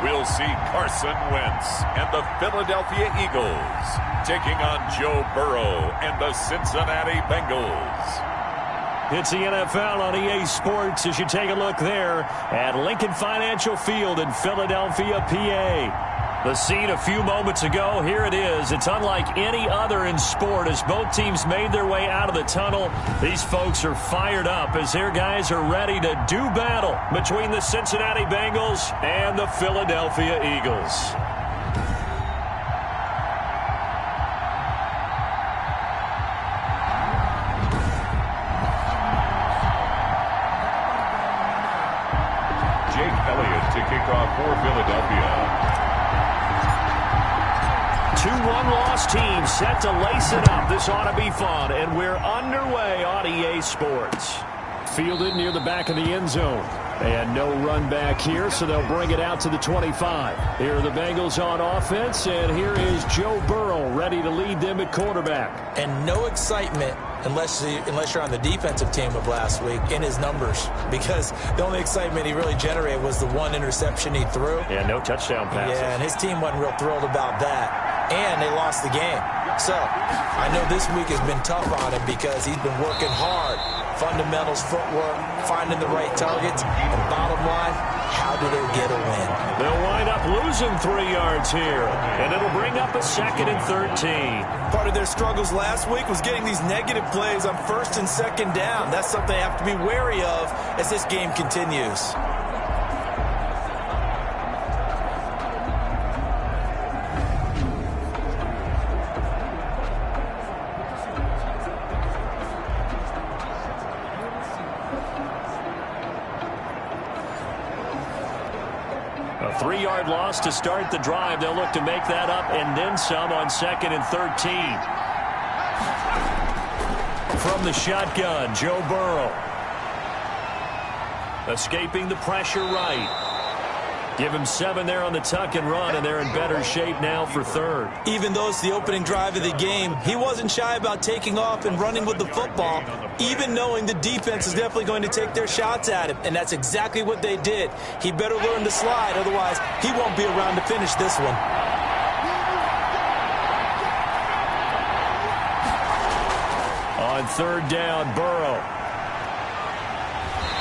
we'll see Carson Wentz and the Philadelphia Eagles taking on Joe Burrow and the Cincinnati Bengals. It's the NFL on EA Sports as you take a look there at Lincoln Financial Field in Philadelphia, PA. The scene a few moments ago, here it is. It's unlike any other in sport as both teams made their way out of the tunnel. These folks are fired up as their guys are ready to do battle between the Cincinnati Bengals and the Philadelphia Eagles. To kick off for Philadelphia. 2-1 loss team set to lace it up. This ought to be fun, and we're underway on EA Sports. Fielded near the back of the end zone. And no run back here, so they'll bring it out to the 25. Here are the Bengals on offense, and here is Joe Burrow ready to lead them at quarterback. And no excitement unless you're on the defensive team of last week in his numbers, because the only excitement he really generated was the one interception he threw. Yeah, no touchdown passes. Yeah, and his team wasn't real thrilled about that. And they lost the game. So I know this week has been tough on him because he's been working hard. Fundamentals, footwork, finding the right targets. And bottom line, how do they get a win? They'll wind up losing 3 yards here. And it'll bring up a 2nd and 13. Part of their struggles last week was getting these negative plays on 1st and 2nd down. That's something they have to be wary of as this game continues. A 3-yard loss to start the drive. They'll look to make that up and then some on 2nd and 13. From the shotgun, Joe Burrow. Escaping the pressure right. Give him 7 there on the tuck and run, and they're in better shape now for 3rd. Even though it's the opening drive of the game, he wasn't shy about taking off and running with the football, even knowing the defense is definitely going to take their shots at him, and that's exactly what they did. He better learn to slide, otherwise he won't be around to finish this one. On 3rd down, Burrow.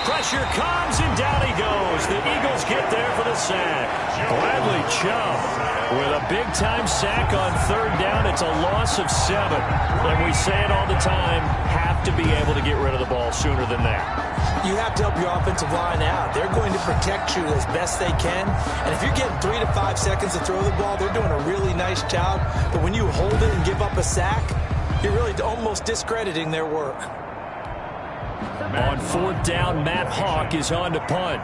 Pressure comes, and down he goes. The Eagles get there for the sack. Bradley Chubb with a big-time sack on 3rd down. It's a loss of 7. And we say it all the time, have to be able to get rid of the ball sooner than that. You have to help your offensive line out. They're going to protect you as best they can. And if you're getting 3 to 5 seconds to throw the ball, they're doing a really nice job. But when you hold it and give up a sack, you're really almost discrediting their work. On 4th down, Matt Hawk is on to punt.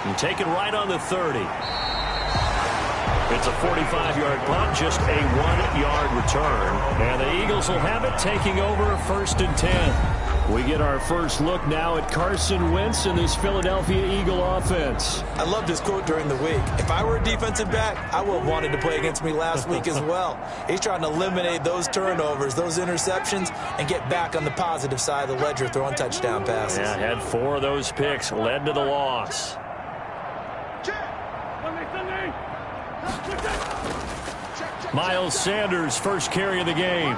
And taken right on the 30. It's a 45-yard punt, just a 1-yard return. And the Eagles will have it, taking over 1st and 10. We get our first look now at Carson Wentz and this Philadelphia Eagle offense. I loved his quote during the week. If I were a defensive back, I would have wanted to play against me last week as well. He's trying to eliminate those turnovers, those interceptions, and get back on the positive side of the ledger throwing touchdown passes. Yeah, had 4 of those picks, led to the loss. Miles Sanders, first carry of the game.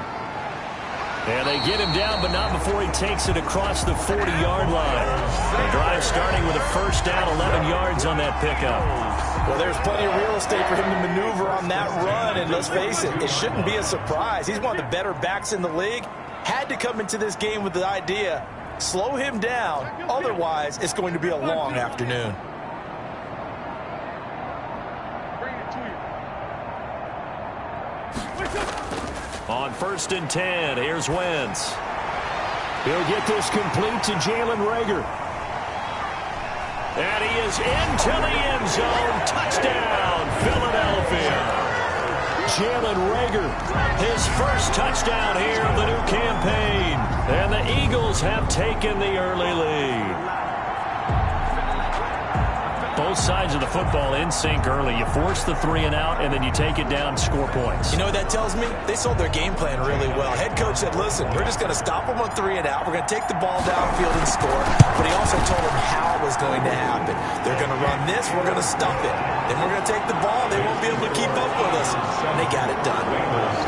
And they get him down, but not before he takes it across the 40-yard line. The drive starting with a 1st down, 11 yards on that pickup. Well, there's plenty of real estate for him to maneuver on that run, and let's face it, it shouldn't be a surprise. He's one of the better backs in the league. Had to come into this game with the idea, slow him down, otherwise it's going to be a long afternoon. On 1st and 10, here's Wentz. He'll get this complete to Jalen Reagor. And he is into the end zone. Touchdown, Philadelphia. Jalen Reagor, his first touchdown here of the new campaign. And the Eagles have taken the early lead. Both sides of the football in sync early. You force the 3 and out, and then you take it down, score points. You know what that tells me? They sold their game plan really well. Head coach said, listen, we're just going to stop them on 3 and out. We're going to take the ball downfield and score. But he also told them how it was going to happen. They're going to run this. We're going to stuff it. Then we're going to take the ball. They won't be able to keep up with us. And they got it done.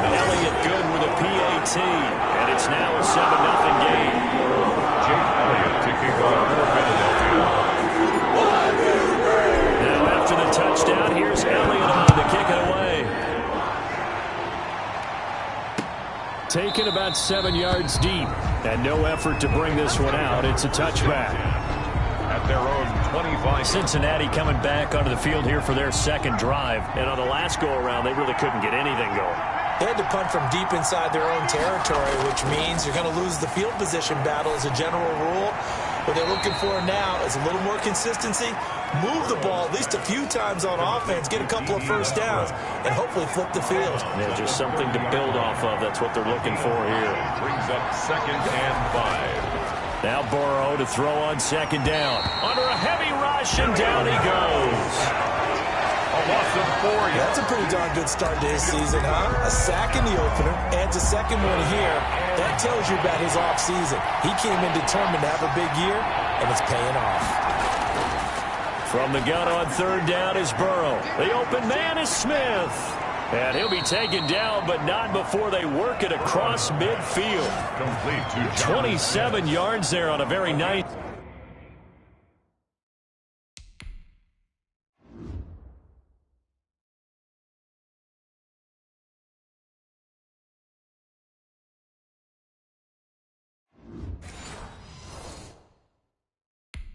Elliott good with a PAT. And it's now a 7-0 game. Jake Elliott taking on Philadelphia. Now after the touchdown, here's Elliott on to kick it away. Taken about 7 yards deep. And no effort to bring this one out. It's a touchback. At their own 25. Cincinnati coming back onto the field here for their second drive. And on the last go-around, they really couldn't get anything going. They had to punt from deep inside their own territory, which means you're going to lose the field position battle as a general rule. What they're looking for now is a little more consistency, move the ball at least a few times on offense, get a couple of first downs, and hopefully flip the field. Yeah, just something to build off of. That's what they're looking for here. Brings up 2nd and 5. Now Burrow to throw on 2nd down. Under a heavy rush, and down he goes. A loss of 4 yards. That's a pretty darn good start to his season, huh? A sack in the opener, adds a second one here. That tells you about his offseason. He came in determined to have a big year, and it's paying off. From the gun on 3rd down is Burrow. The open man is Smith. And he'll be taken down, but not before they work it across midfield. Complete to 27 yards there on a very nice.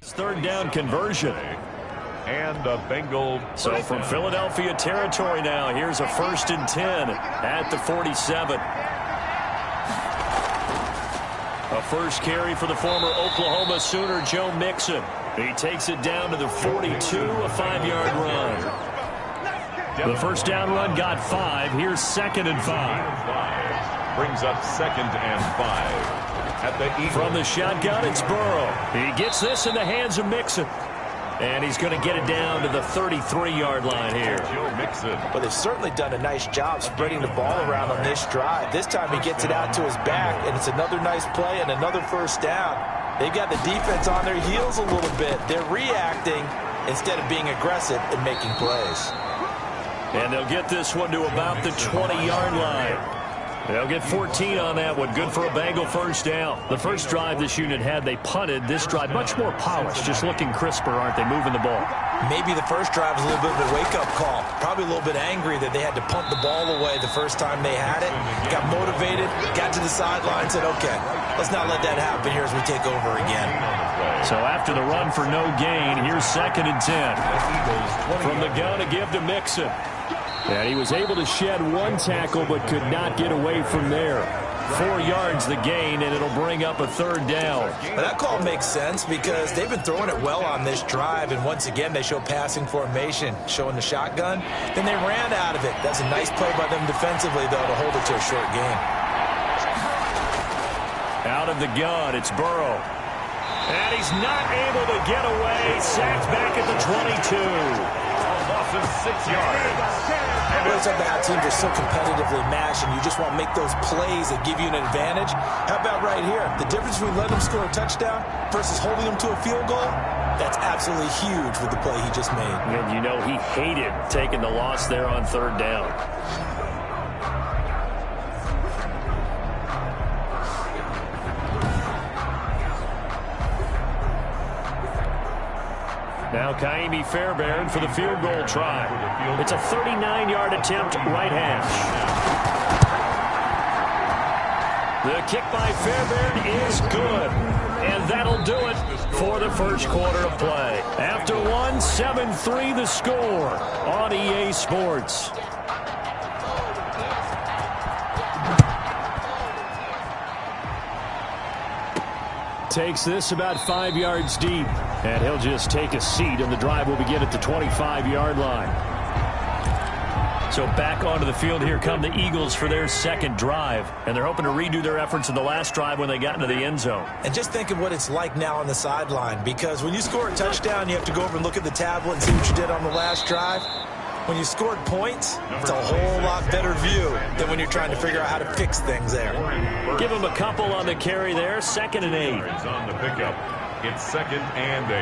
Third down conversion. And a Bengal. So from Philadelphia territory now, here's a 1st and 10 at the 47. A first carry for the former Oklahoma Sooner, Joe Mixon. He takes it down to the 42, a 5-yard run. The first down run got 5. Here's 2nd and 5. Brings up 2nd and 5. At the Eagles. From the shotgun, it's Burrow. He gets this in the hands of Mixon. And he's going to get it down to the 33-yard line here. Joe Mixon. Well, they've certainly done a nice job spreading the ball around on this drive. This time he gets it out to his back, and it's another nice play and another first down. They've got the defense on their heels a little bit. They're reacting instead of being aggressive and making plays. And they'll get this one to about the 20-yard line. They'll get 14 on that one. Good for a Bengal first down. The first drive this unit had, they punted. This drive, much more polished, just looking crisper, aren't they, moving the ball? Maybe the first drive was a little bit of a wake-up call. Probably a little bit angry that they had to punt the ball away the first time they had it. Got motivated, got to the sideline, said, okay, let's not let that happen here as we take over again. So after the run for no gain, here's 2nd and 10. From the gun to give to Mixon. And he was able to shed one tackle but could not get away from there. 4 yards the gain, and it'll bring up a 3rd down. But that call makes sense because they've been throwing it well on this drive, and once again they show passing formation, showing the shotgun. Then they ran out of it. That's a nice play by them defensively, though, to hold it to a short gain. Out of the gun, it's Burrow. And he's not able to get away. Sacked back at the 22. Loss of 6 yards. Those other teams are so competitively matched, and you just want to make those plays that give you an advantage. How about right here? The difference between letting them score a touchdown versus holding them to a field goal, that's absolutely huge with the play he just made. And you know he hated taking the loss there on 3rd down. Now Kaimi Fairbairn for the field goal try. It's a 39-yard attempt, right hash. The kick by Fairbairn is good. And that'll do it for the first quarter of play. After one, 7-3 the score on EA Sports. Takes this about 5 yards deep. And he'll just take a seat, and the drive will begin at the 25-yard line. So back onto the field here come the Eagles for their second drive. And they're hoping to redo their efforts in the last drive when they got into the end zone. And just think of what it's like now on the sideline, because when you score a touchdown, you have to go over and look at the tablet and see what you did on the last drive. When you scored points, it's a whole lot better view than when you're trying to figure out how to fix things there. Give them a couple on the carry there, 2nd and 8. On the pickup, it's 2nd and 8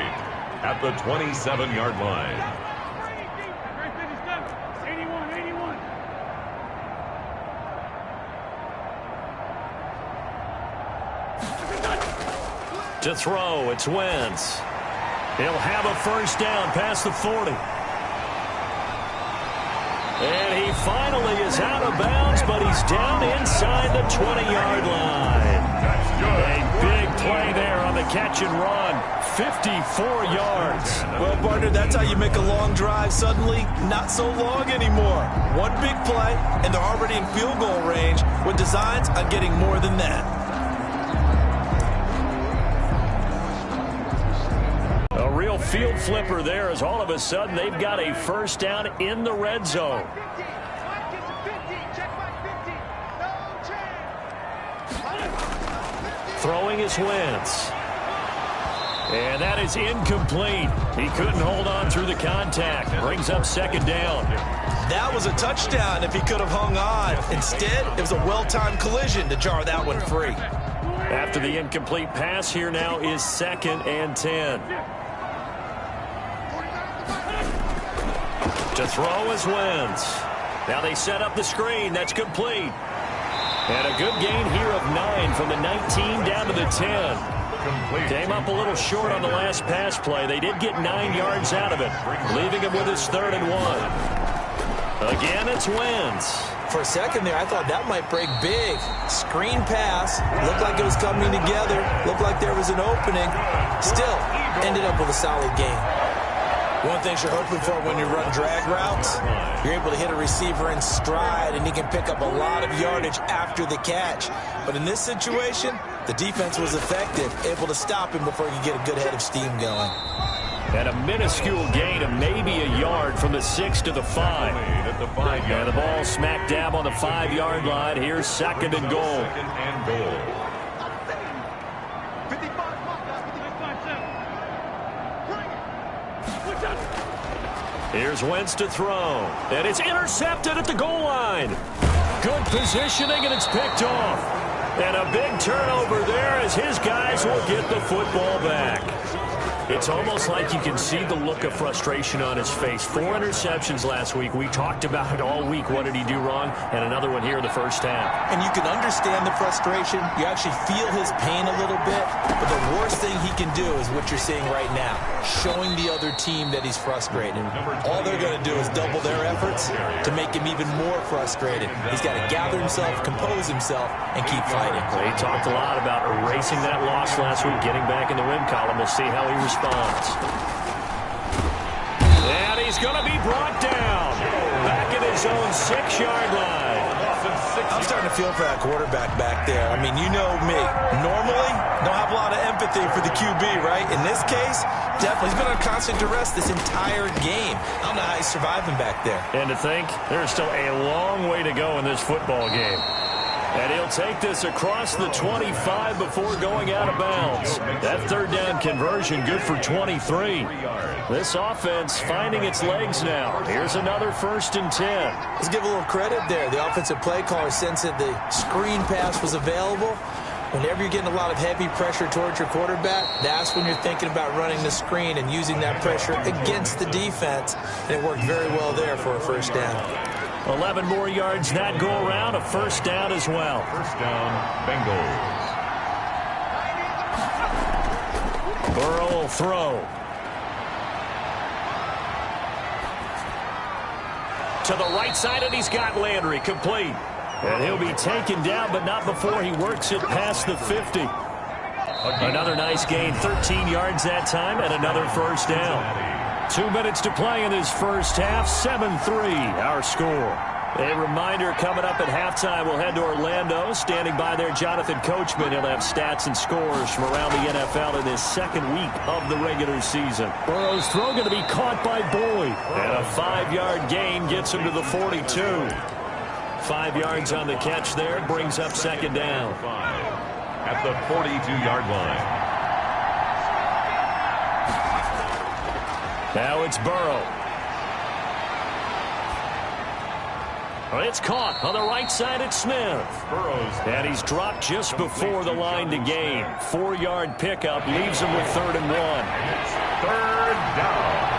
at the 27-yard line. To throw, it's Wentz. He'll have a first down past the 40. And he finally is out of bounds, but he's down inside the 20-yard line. A big play there on the catch and run. 54 yards. Well, partner, that's how you make a long drive suddenly not so long anymore. One big play, and they're already in field goal range with designs on getting more than that. A real field flipper there as all of a sudden they've got a first down in the red zone. Throwing is Wentz. And that is incomplete. He couldn't hold on through the contact. Brings up 2nd down. That was a touchdown if he could have hung on. Instead, it was a well-timed collision to jar that one free. After the incomplete pass, here now is 2nd and 10. To throw is Wentz. Now they set up the screen. That's complete. And a good gain here of 9 from the 19 down to the 10. Came up a little short on the last pass play. They did get 9 yards out of it, leaving him with his 3rd and 1. Again, it's Wentz. For a second there, I thought that might break big. Screen pass. Looked like it was coming together. Looked like there was an opening. Still, ended up with a solid gain. One thing you're hoping for when you run drag routes, you're able to hit a receiver in stride, and he can pick up a lot of yardage after the catch. But in this situation, the defense was effective, able to stop him before he could get a good head of steam going. And a minuscule gain of maybe a yard from the 6 to the 5. And the ball smack dab on the 5-yard line. Here's 2nd and goal. Here's Wentz to throw. And it's intercepted at the goal line. Good positioning, and it's picked off. And a big turnover there as his guys will get the football back. It's almost like you can see the look of frustration on his face. 4 interceptions last week. We talked about it all week. What did he do wrong? And another one here in the first half. And you can understand the frustration. You actually feel his pain a little bit. But the worst thing he can do is what you're seeing right now, showing the other team that he's frustrated. All they're going to do is double their efforts to make him even more frustrated. He's got to gather himself, compose himself, and keep fighting. He talked a lot about erasing that loss last week, getting back in the win column. We'll see how he responds. And he's going to be brought down back at his own 6-yard line. I'm starting to feel for that quarterback back there. I mean, you know me. Normally, don't have a lot of empathy for the QB, right? In this case, definitely he's been on constant duress this entire game. I don't know how he's surviving back there. And to think, there's still a long way to go in this football game. And he'll take this across the 25 before going out of bounds. That 3rd down conversion good for 23. This offense finding its legs now. Here's another 1st and 10. Let's give a little credit there. The offensive play caller sensed that the screen pass was available. Whenever you're getting a lot of heavy pressure towards your quarterback, that's when you're thinking about running the screen and using that pressure against the defense. And it worked very well there for a first down. 11 more yards that go around, a first down as well. First down, Bengals. Burrow will throw. To the right side, and he's got Landry complete. And he'll be taken down, but not before he works it past the 50. Another nice gain, 13 yards that time, and another first down. 2 minutes to play in this first half, 7-3 our score. A reminder coming up at halftime, we'll head to Orlando. Standing by there, Jonathan Coachman. He'll have stats and scores from around the NFL in his second week of the regular season. Burrow's throw going to be caught by Boyd. And a 5-yard gain gets him to the 42. 5 yards on the catch there, brings up second down. At the 42-yard line. Now it's Burrow. It's caught on the right side at Smith. And he's dropped just before the line to gain. 4-yard pickup leaves him with 3rd and 1. Third down.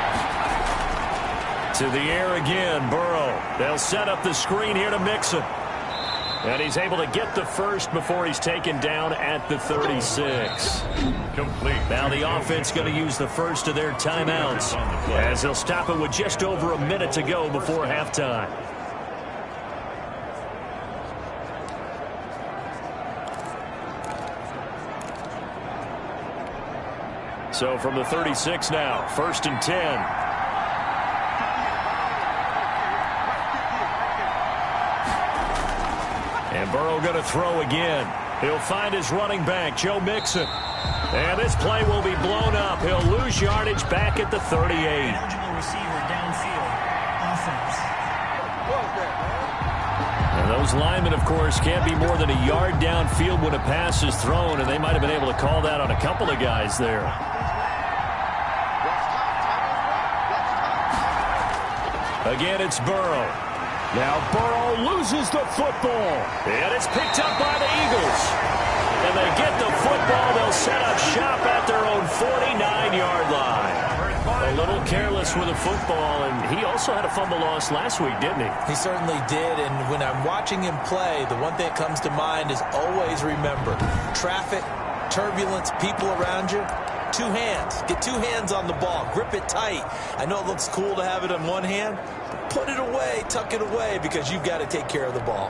To the air again, Burrow. They'll set up the screen here to Mixon. And he's able to get the first before he's taken down at the 36. Complete. Now the offense going to use the first of their timeouts as they'll stop it with just over a minute to go before halftime. So from the 36 now, 1st and 10. And Burrow going to throw again. He'll find his running back, Joe Mixon. And this play will be blown up. He'll lose yardage back at the 38. Eligible receiver downfield. Offense. And those linemen, of course, can't be more than a yard downfield when a pass is thrown, and they might have been able to call that on a couple of guys there. Again, it's Burrow. Now Burrow loses the football. And it's picked up by the Eagles. And they get the football. They'll set up shop at their own 49-yard line. A little careless with the football, and he also had a fumble loss last week, didn't he? He certainly did, and when I'm watching him play, the one thing that comes to mind is always remember, traffic, turbulence, people around you. 2 hands. Get 2 hands on the ball. Grip it tight. I know it looks cool to have it on one hand, but put it away, tuck it away, because you've got to take care of the ball.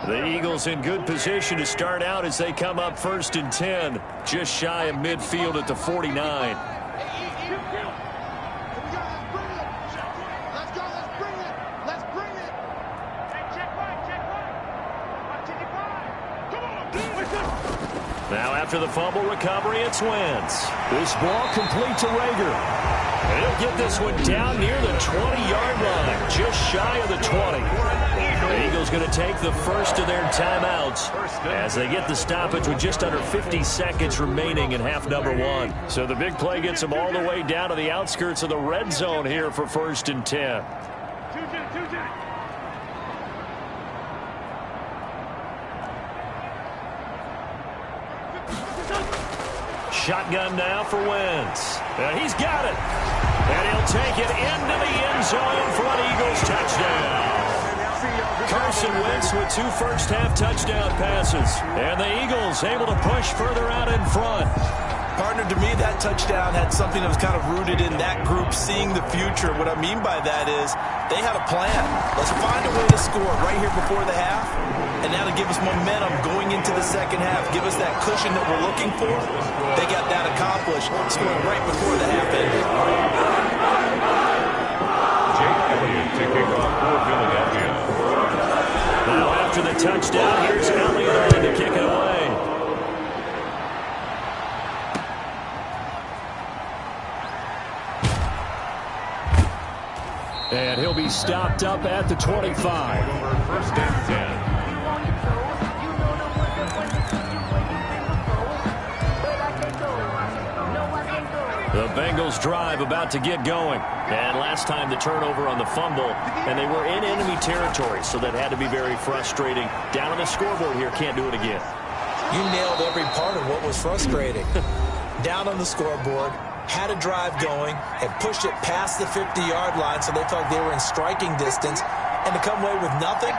The Eagles in good position to start out as they come up 1st and 10, just shy of midfield at the 49. Now after the fumble recovery, it's Wentz. This ball complete to Rager. And he'll get this one down near the 20-yard line, just shy of the 20. The Eagles going to take the first of their timeouts as they get the stoppage with just under 50 seconds remaining in half number 1. So the big play gets them all the way down to the outskirts of the red zone here for 1st and 10. Shotgun now for Wentz. He's got it. And he'll take it into the end zone for an Eagles touchdown. Carson Wentz with 2 first-half touchdown passes. And the Eagles able to push further out in front. Partner, to me, that touchdown had something that was kind of rooted in that group seeing the future. What I mean by that is they had a plan. Let's find a way to score right here before the half. And now to give us momentum going into the second half, give us that cushion that we're looking for. They got that accomplished, scoring right before the half ended. Jake Elliott to kick off for Philadelphia. Now after the touchdown, here's Elliott on to kick it away. And he'll be stopped up at the 25. Over 1st and 10. The Bengals drive about to get going. And last time the turnover on the fumble, and they were in enemy territory, so that had to be very frustrating. Down on the scoreboard here, can't do it again. You nailed every part of what was frustrating. Down on the scoreboard, had a drive going, and pushed it past the 50-yard line, so they felt they were in striking distance. And to come away with nothing,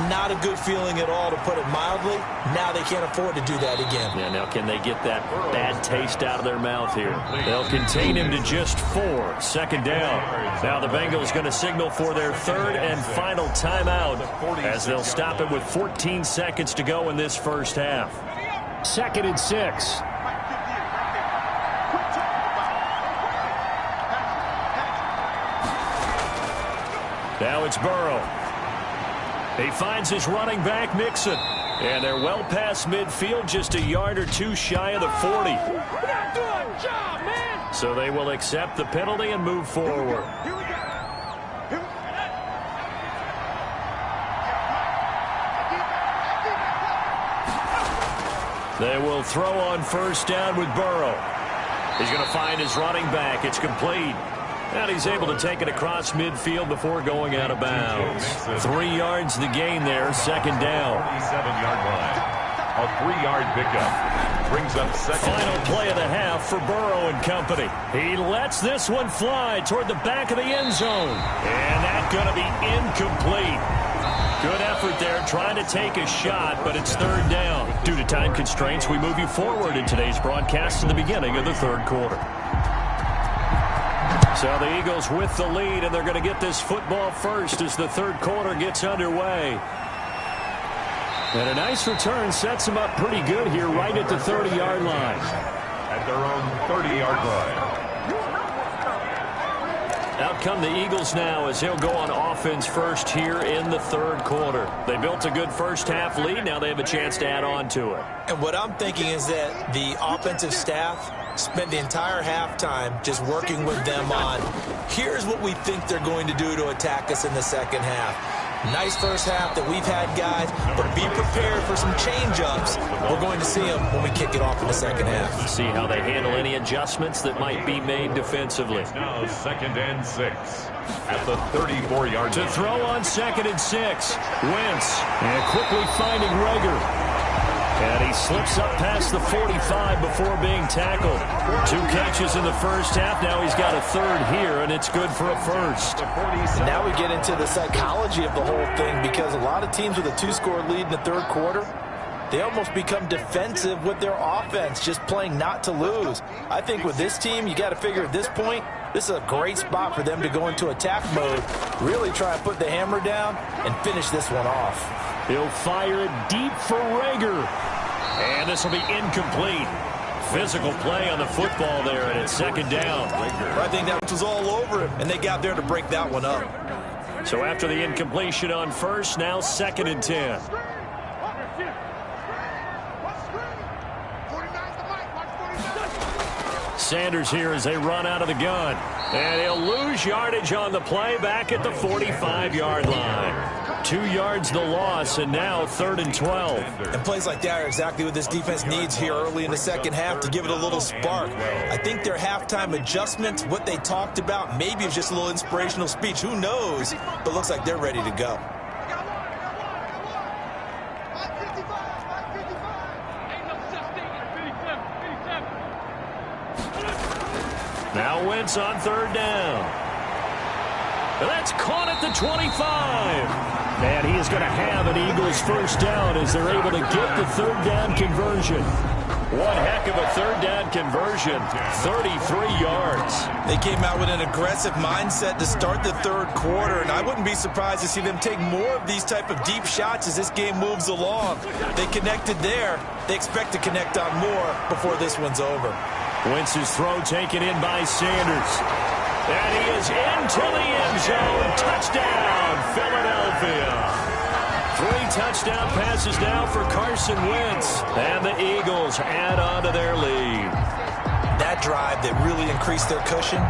not a good feeling at all, to put it mildly. Now they can't afford to do that again. Yeah, now can they get that bad taste out of their mouth here? They'll contain him to just 4. 2nd down. Now the Bengals going to signal for their 3rd and final timeout as they'll stop it with 14 seconds to go in this first half. 2nd and 6. Now it's Burrow. He finds his running back, Mixon. And they're well past midfield, just a yard or two shy of the 40. So they will accept the penalty and move forward. They will throw on first down with Burrow. He's going to find his running back. It's complete. And he's able to take it across midfield before going out of bounds. 3 yards the gain there, second down. 47-yard line. A 3-yard pickup. Brings up second. Final play of the half for Burrow and company. He lets this one fly toward the back of the end zone. And that's going to be incomplete. Good effort there trying to take a shot, but it's third down. Due to time constraints, we move you forward in today's broadcast to the beginning of the third quarter. So the Eagles with the lead, and they're going to get this football first as the third quarter gets underway. And a nice return sets them up pretty good here right at the 30-yard line. At their own 30-yard line. Out come the Eagles now as he'll go on offense first here in the third quarter. They built a good first half lead. Now they have a chance to add on to it. And what I'm thinking is that the offensive staff spent the entire halftime just working with them on, here's what we think they're going to do to attack us in the second half. Nice first half that we've had, guys, but be prepared for some change-ups. We're going to see them when we kick it off in the second half. See how they handle any adjustments that might be made defensively. Now 2nd and 6 at the 34-yard line. To throw on 2nd and 6. Wentz, and quickly finding Rager. And he slips up past the 45 before being tackled. 2 catches in the first half. Now he's got a third here, and it's good for a first. And now we get into the psychology of the whole thing, because a lot of teams with a 2-score lead in the third quarter, they almost become defensive with their offense, just playing not to lose. I think with this team, you got to figure at this point, this is a great spot for them to go into attack mode, really try and put the hammer down and finish this one off. He'll fire it deep for Rager. And this will be incomplete. Physical play on the football there, and it's second down. I think that was all over him, and they got there to break that one up. So after the incompletion on first, now 2nd and 10. Sanders here as they run out of the gun. And he'll lose yardage on the play back at the 45-yard line. 2 yards the loss, and now 3rd and 12. And plays like that are exactly what this defense needs here early in the second half to give it a little spark. I think their halftime adjustments, what they talked about, maybe it's just a little inspirational speech. Who knows? But looks like they're ready to go. Now Wentz on third down. And that's caught at the 25. And he is going to have an Eagles first down as they're able to get the third down conversion. One heck of a third down conversion, 33 yards. They came out with an aggressive mindset to start the third quarter, and I wouldn't be surprised to see them take more of these type of deep shots as this game moves along. They connected there. They expect to connect on more before this one's over. Wentz's throw taken in by Sanders. And he is into the end zone. Touchdown, Philadelphia. 3 touchdown passes now for Carson Wentz. And the Eagles add on to their lead. That drive that really increased their cushion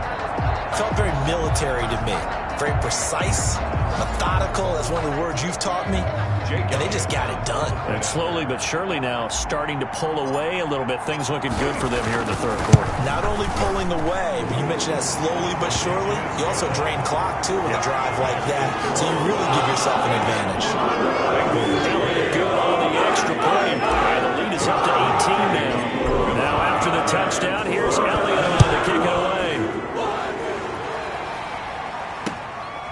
felt very military to me. Very precise, methodical, that's one of the words you've taught me. And they just got it done. And slowly but surely now starting to pull away a little bit. Things looking good for them here in the third quarter. Not only pulling away, but you mentioned that slowly but surely. You also drain clock, too, with a drive like that. So you really give yourself an advantage. Good on the extra point. And the lead is up to 18 now. Now after the touchdown, here's Elliott on to kick it away.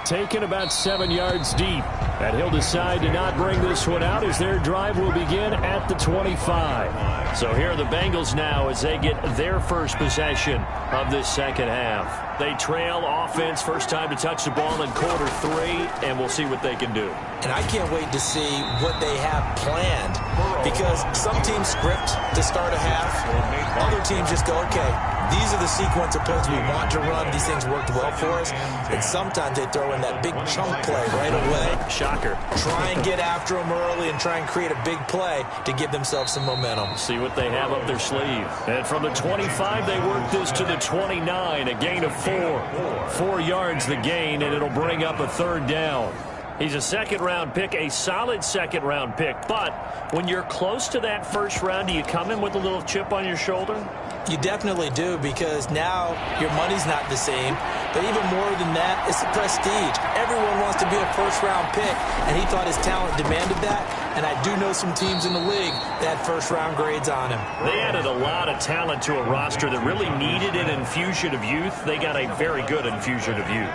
Taken about 7 yards deep. And he'll decide to not bring this one out as their drive will begin at the 25. So here are the Bengals now as they get their first possession of this second half. They trail offense, first time to touch the ball in quarter 3, and we'll see what they can do. And I can't wait to see what they have planned, because some teams script to start a half. Other teams just go, okay, these are the sequence of plays we want to run. These things worked well for us. And sometimes they throw in that big chunk play right away. Shocker. Try and get after them early and try and create a big play to give themselves some momentum. See what they have up their sleeve. And from the 25, they work this to the 29. A gain of 4. 4 yards the gain, and it'll bring up a third down. He's a second-round pick, a solid second-round pick. But when you're close to that first round, do you come in with a little chip on your shoulder? You definitely do, because now your money's not the same. But even more than that, it's the prestige. Everyone wants to be a first-round pick, and he thought his talent demanded that. And I do know some teams in the league that had first-round grades on him. They added a lot of talent to a roster that really needed an infusion of youth. They got a very good infusion of youth.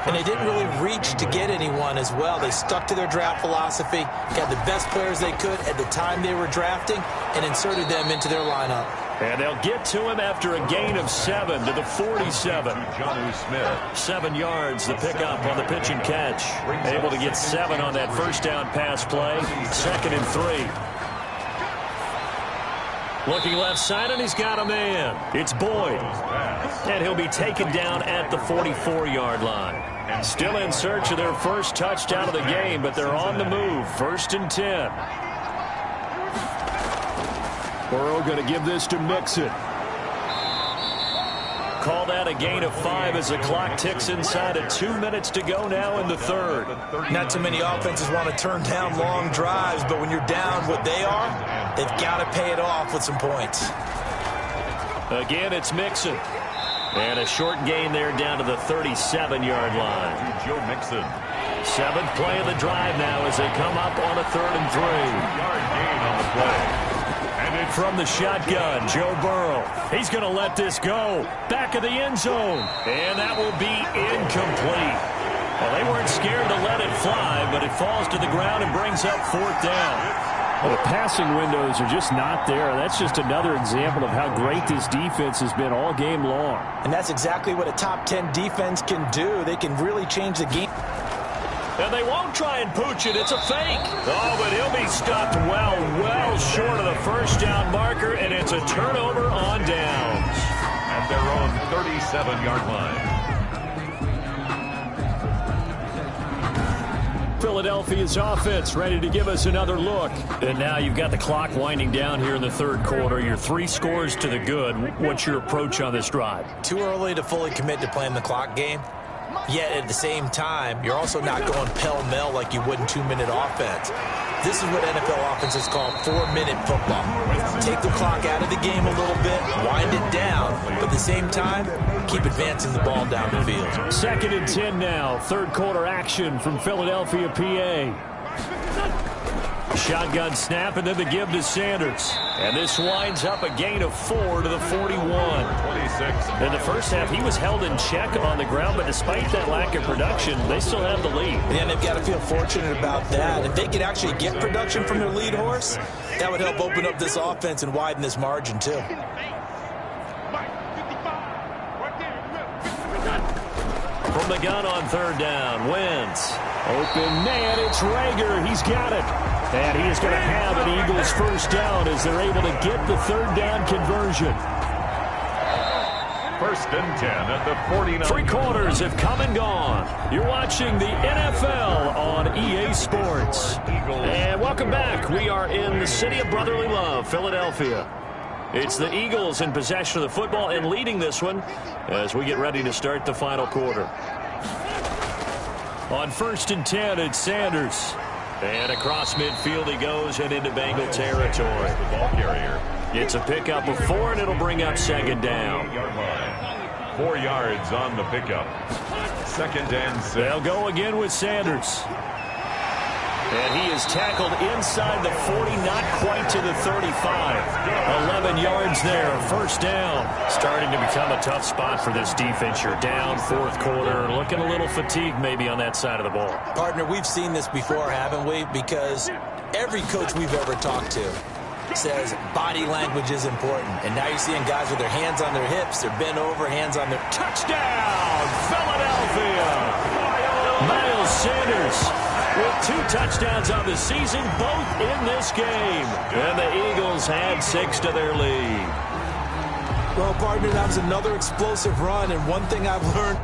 And they didn't really reach to get anyone as well. They stuck to their draft philosophy, got the best players they could at the time they were drafting, and inserted them into their lineup. And they'll get to him after a gain of 7 to the 47. John Smith. 7 yards, the pickup on the pitch and catch. Able to get 7 on that first down pass play. 2nd and 3. Looking left side, and he's got a man. It's Boyd. And he'll be taken down at the 44-yard line. Still in search of their first touchdown of the game, but they're on the move. 1st and 10. Burrow going to give this to Mixon. Call that a gain of 5 as the clock ticks inside of 2 minutes to go now in the third. Not too many offenses want to turn down long drives, but when you're down what they are, they've got to pay it off with some points. Again, it's Mixon. And a short gain there down to the 37-yard line. Joe Mixon. 7th play of the drive now as they come up on a 3rd and 3. Yard gain on the play. From the shotgun, Joe Burrow. He's going to let this go. Back of the end zone. And that will be incomplete. Well, they weren't scared to let it fly, but it falls to the ground and brings up 4th down. Well, the passing windows are just not there. That's just another example of how great this defense has been all game long. And that's exactly what a top 10 defense can do. They can really change the game. And they won't try and pooch it. It's a fake. Oh, but he'll be stopped well short of the first down marker, and it's a turnover on downs. At their own 37-yard line. Philadelphia's offense ready to give us another look. And now you've got the clock winding down here in the third quarter. Your 3 scores to the good. What's your approach on this drive? Too early to fully commit to playing the clock game. Yet at the same time, you're also not going pell-mell like you would in 2-minute offense. This is what NFL offenses call 4-minute football. Take the clock out of the game a little bit, wind it down, but at the same time, keep advancing the ball down the field. 2nd and 10 now. Third quarter action from Philadelphia, PA. Shotgun snap, and then the give to Sanders. And this winds up a gain of 4 to the 41. 26. In the first half, he was held in check on the ground, but despite that lack of production, they still have the lead. And they've got to feel fortunate about that. If they could actually get production from their lead horse, that would help open up this offense and widen this margin, too. From the gun on 3rd down, Wentz. Open man, it's Rager. He's got it. And he is going to have an Eagles first down as they're able to get the 3rd down conversion. 1st and 10 at the 49. 3 quarters have come and gone. You're watching the NFL on EA Sports. And welcome back. We are in the city of brotherly love, Philadelphia. It's the Eagles in possession of the football and leading this one as we get ready to start the final quarter. On 1st and 10, it's Sanders. And across midfield he goes and into Bengal territory. The ball carrier. It's a pickup of 4, and it'll bring up 2nd down. 4 yards on the pickup. 2nd and 6. They'll go again with Sanders. And he is tackled inside the 40, not quite to the 35. 11 yards there, 1st down. Starting to become a tough spot for this defense. You're down 4th quarter, looking a little fatigued maybe on that side of the ball. Partner, we've seen this before, haven't we? Because every coach we've ever talked to says body language is important. And now you're seeing guys with their hands on their hips, they're bent over, hands on their... Touchdown, Philadelphia! Miles Sanders with 2 touchdowns on the season, both in this game. And the Eagles had 6 to their lead. Well, partner, that was another explosive run, and one thing I've learned.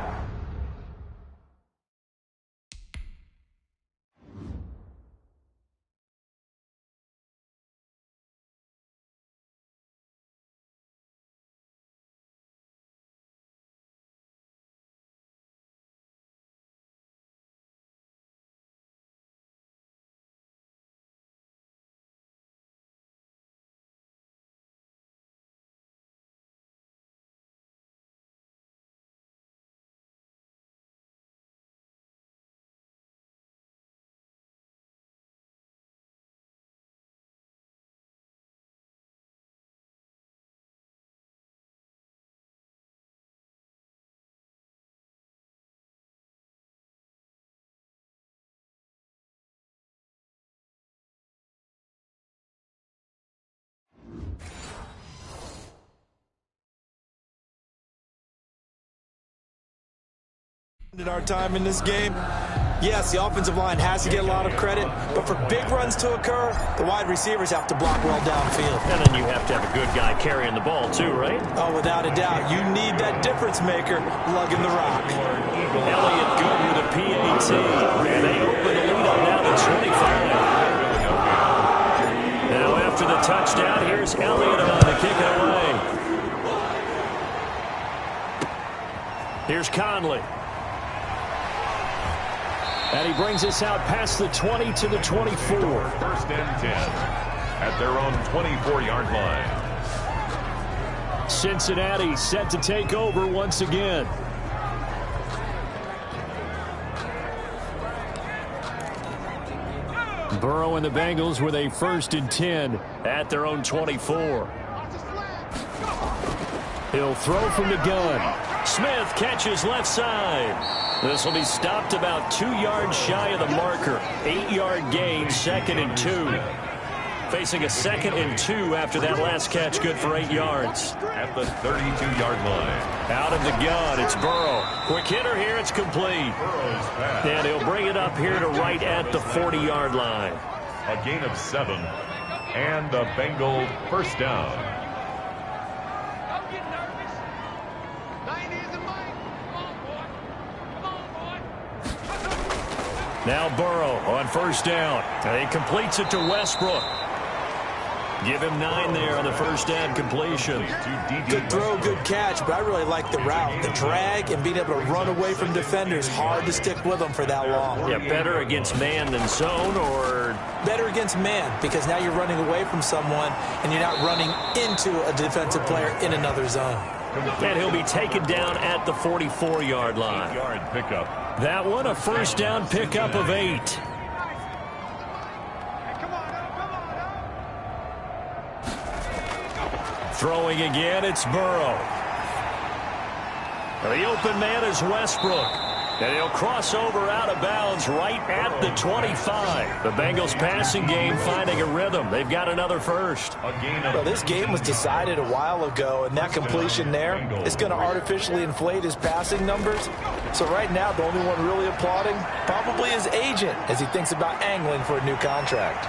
In our time in this game, yes, the offensive line has to get a lot of credit, but for big runs to occur, the wide receivers have to block well downfield. And then you have to have a good guy carrying the ball too, right? Oh, without a doubt. You need that difference maker lugging the rock. Elliott good with a PAT. And they open the lead up now to 25. Now after the touchdown, here's Elliott about to kick it away. Here's Conley. And he brings us out past the 20 to the 24. First and 10 at their own 24-yard line. Cincinnati set to take over once again. Burrow and the Bengals with a 1st and 10 at their own 24. He'll throw from the gun. Smith catches left side. This will be stopped about 2 yards shy of the marker. 8-yard gain, 2nd and 2. Facing a 2nd and 2 after that last catch, good for 8 yards. At the 32-yard line. Out of the gun, it's Burrow. Quick hitter here, it's complete. And he'll bring it up here to right at the 40-yard line. A gain of 7. And a Bengal first down. Now Burrow on 1st down. And he completes it to Westbrook. Give him 9 there on the 1st down completion. Good throw, good catch, but I really like the route. The drag and being able to run away from defenders. Hard to stick with them for that long. Yeah, better against man than zone, or? Better against man, because now you're running away from someone and you're not running into a defensive player in another zone. And he'll be taken down at the 44-yard line. 8-yard pickup. That one, a 1st down pickup of 8. Throwing again, it's Burrow. The open man is Westbrook. And he'll cross over out of bounds right at the 25. The Bengals passing game finding a rhythm. They've got another 1st. Well, this game was decided a while ago, and that completion there is going to artificially inflate his passing numbers. So right now, the only one really applauding probably his agent as he thinks about angling for a new contract.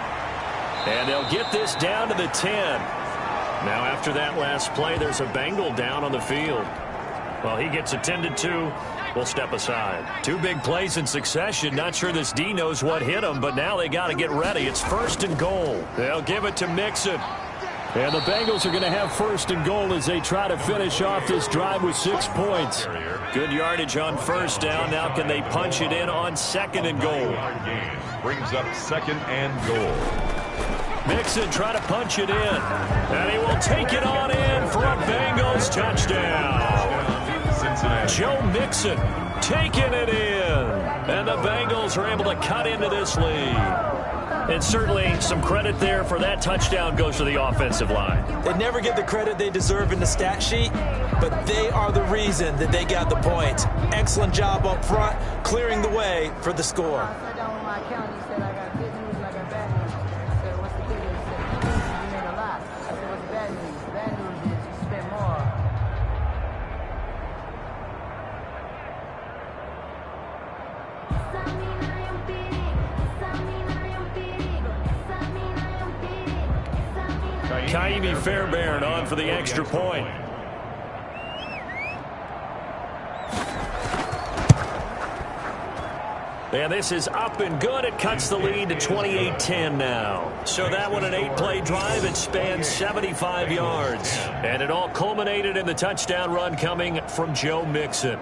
And they'll get this down to the 10. Now after that last play, there's a Bengal down on the field. Well, he gets attended to. We'll step aside. 2 big plays in succession. Not sure this D knows what hit him, but now they got to get ready. It's 1st and goal. They'll give it to Mixon. And the Bengals are going to have 1st and goal as they try to finish off this drive with 6 points. Good yardage on 1st down. Now can they punch it in on 2nd and goal? Brings up 2nd and goal. Mixon try to punch it in. And he will take it on in for a Bengals touchdown. Joe Mixon taking it in. And the Bengals are able to cut into this lead. And certainly some credit there for that touchdown goes to the offensive line. They never get the credit they deserve in the stat sheet, but they are the reason that they got the points. Excellent job up front, clearing the way for the score. Kaimi Fairbairn on for the extra point. And this is up and good. It cuts the lead to 28-10 now. So that one, an 8-play drive. It spans 75 yards. And it all culminated in the touchdown run coming from Joe Mixon.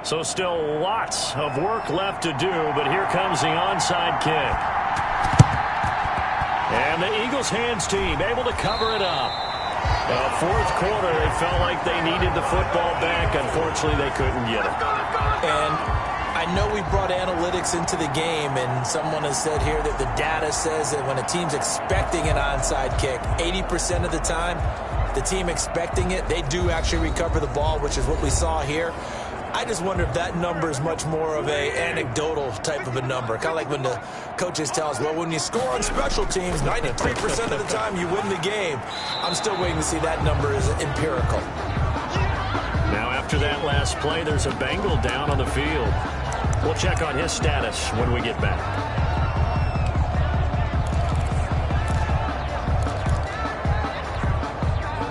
So still lots of work left to do, but here comes the onside kick. And the Eagles hands team able to cover it up. Fourth quarter, they felt like they needed the football back. Unfortunately, they couldn't get it. And I know we brought analytics into the game, and someone has said here that the data says that when a team's expecting an onside kick, 80% of the time, the team expecting it, they do actually recover the ball, which is what we saw here. I just wonder if that number is much more of a anecdotal type of a number. Kind of like when the coaches tell us, well, when you score on special teams, 93% of the time you win the game. I'm still waiting to see that number is empirical. Now after that last play, there's a Bengal down on the field. We'll check on his status when we get back.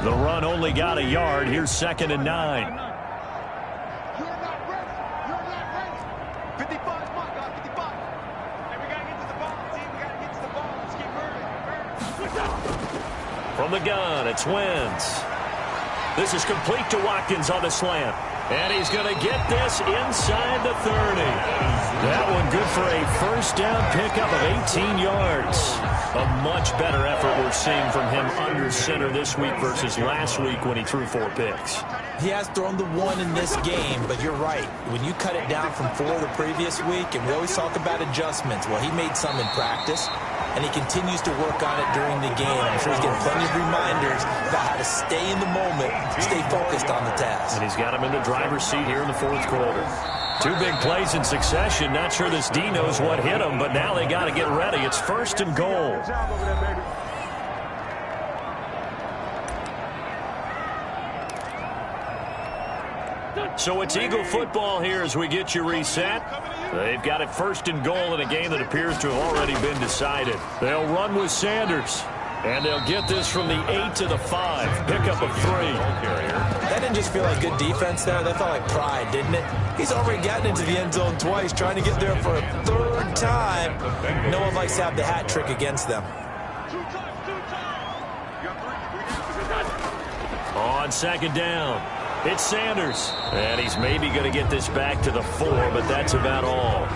The run only got a yard. Here's 2nd and 9. From the gun, it's Wentz. This is complete to Watkins on the slant. And he's going to get this inside the 30. That one good for a first down pickup of 18 yards. A much better effort we're seeing from him under center this week versus last week when he threw 4 picks. He has thrown the 1 in this game, but you're right. When you cut it down from 4 the previous week, and we always talk about adjustments, well, he made some in practice, and he continues to work on it during the game. I'm sure he's getting plenty of reminders about how to stay in the moment, stay focused on the task. And he's got him in the driver's seat here in the 4th quarter. 2 big plays in succession. Not sure this D knows what hit him, but now they got to get ready. It's 1st and goal. So it's Eagle football here as we get you reset. They've got it 1st and goal in a game that appears to have already been decided. They'll run with Sanders. And they'll get this from the 8 to the 5. Pickup of 3. That didn't just feel like good defense there. That felt like pride, didn't it? He's already gotten into the end zone twice, trying to get there for a 3rd time. No one likes to have the hat trick against them. On 2nd down, it's Sanders. And he's maybe going to get this back to the 4, but that's about all.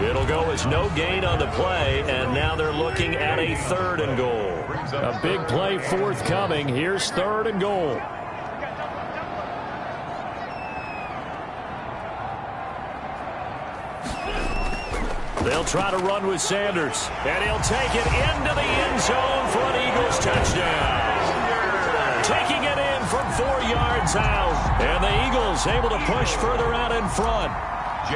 It'll go as no gain on the play, and now they're looking at a 3rd and goal. A big play forthcoming. Here's 3rd and goal. They'll try to run with Sanders, and he'll take it into the end zone for an Eagles touchdown. Taking it in from 4 yards out, and the Eagles able to push further out in front.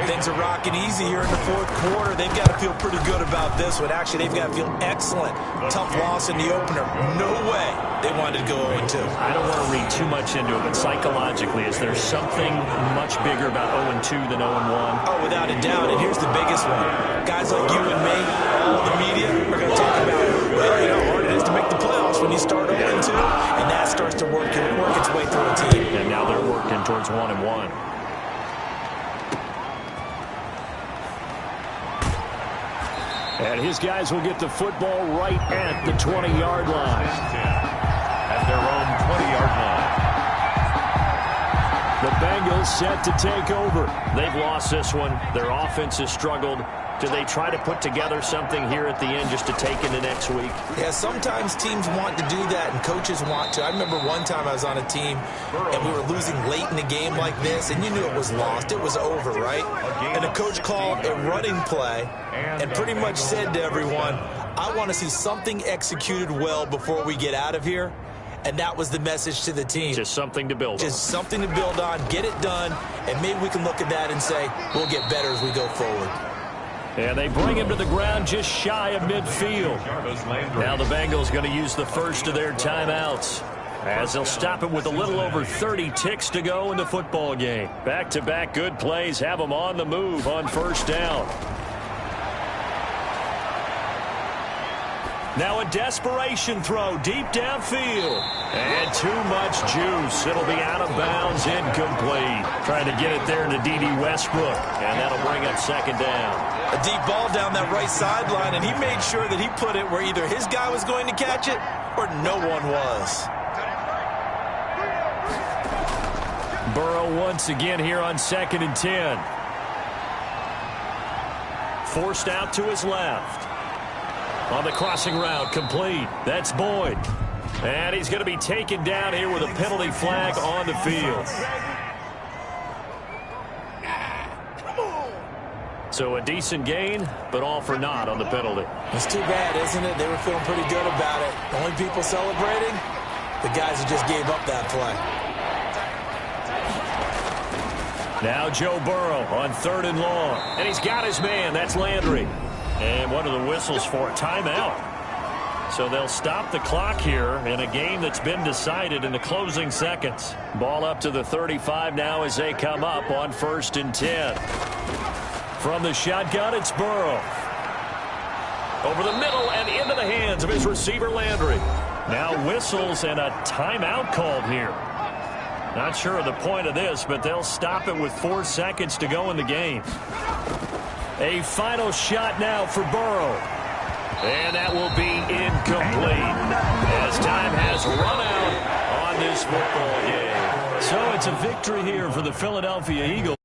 Things are rocking easy here in the 4th quarter. They've got to feel pretty good about this one. Actually, they've got to feel excellent. Tough loss in the opener. No way they wanted to go 0-2. I don't want to read too much into it, but psychologically, is there something much bigger about 0-2 than 0-1? Oh, without a doubt. And here's the biggest one. Guys like you and me, all the media, are going to talk about, well, you know how hard it is to make the playoffs when you start 0-2. And that starts to work its way through a team. And now they're working towards 1-1. And his guys will get the football right at the 20-yard line. At their own 20-yard line. The Bengals set to take over. They've lost this one. Their offense has struggled. Do they try to put together something here at the end just to take into next week? Yeah, sometimes teams want to do that and coaches want to. I remember one time I was on a team and we were losing late in the game like this, and you knew it was lost. It was over, right? And the coach called a running play and pretty much said to everyone, I want to see something executed well before we get out of here. And that was the message to the team. Just something to build on. Just something to build on, get it done, and maybe we can look at that and say, we'll get better as we go forward. And they bring him to the ground just shy of midfield. Now the Bengals going to use the first of their timeouts, as they'll stop it with a little over 30 ticks to go in the football game. Back-to-back good plays have them on the move on 1st down. Now a desperation throw deep downfield. And too much juice. It'll be out of bounds, incomplete. Trying to get it there to D.D. Westbrook. And that'll bring up second down. A deep ball down that right sideline, and he made sure that he put it where either his guy was going to catch it or no one was. Burrow once again here on 2nd and 10. Forced out to his left. On the crossing route, complete. That's Boyd. And he's going to be taken down here with a penalty flag on the field. So a decent gain, but all for naught on the penalty. It's too bad, isn't it? They were feeling pretty good about it. The only people celebrating, the guys who just gave up that play. Now Joe Burrow on 3rd and long. And he's got his man. That's Landry. And one of the whistles for a timeout. So they'll stop the clock here in a game that's been decided in the closing seconds. Ball up to the 35 now as they come up on 1st and 10. From the shotgun, it's Burrow. Over the middle and into the hands of his receiver, Landry. Now whistles and a timeout called here. Not sure of the point of this, but they'll stop it with 4 seconds to go in the game. A final shot now for Burrow. And that will be incomplete as time has run out on this football game. So it's a victory here for the Philadelphia Eagles.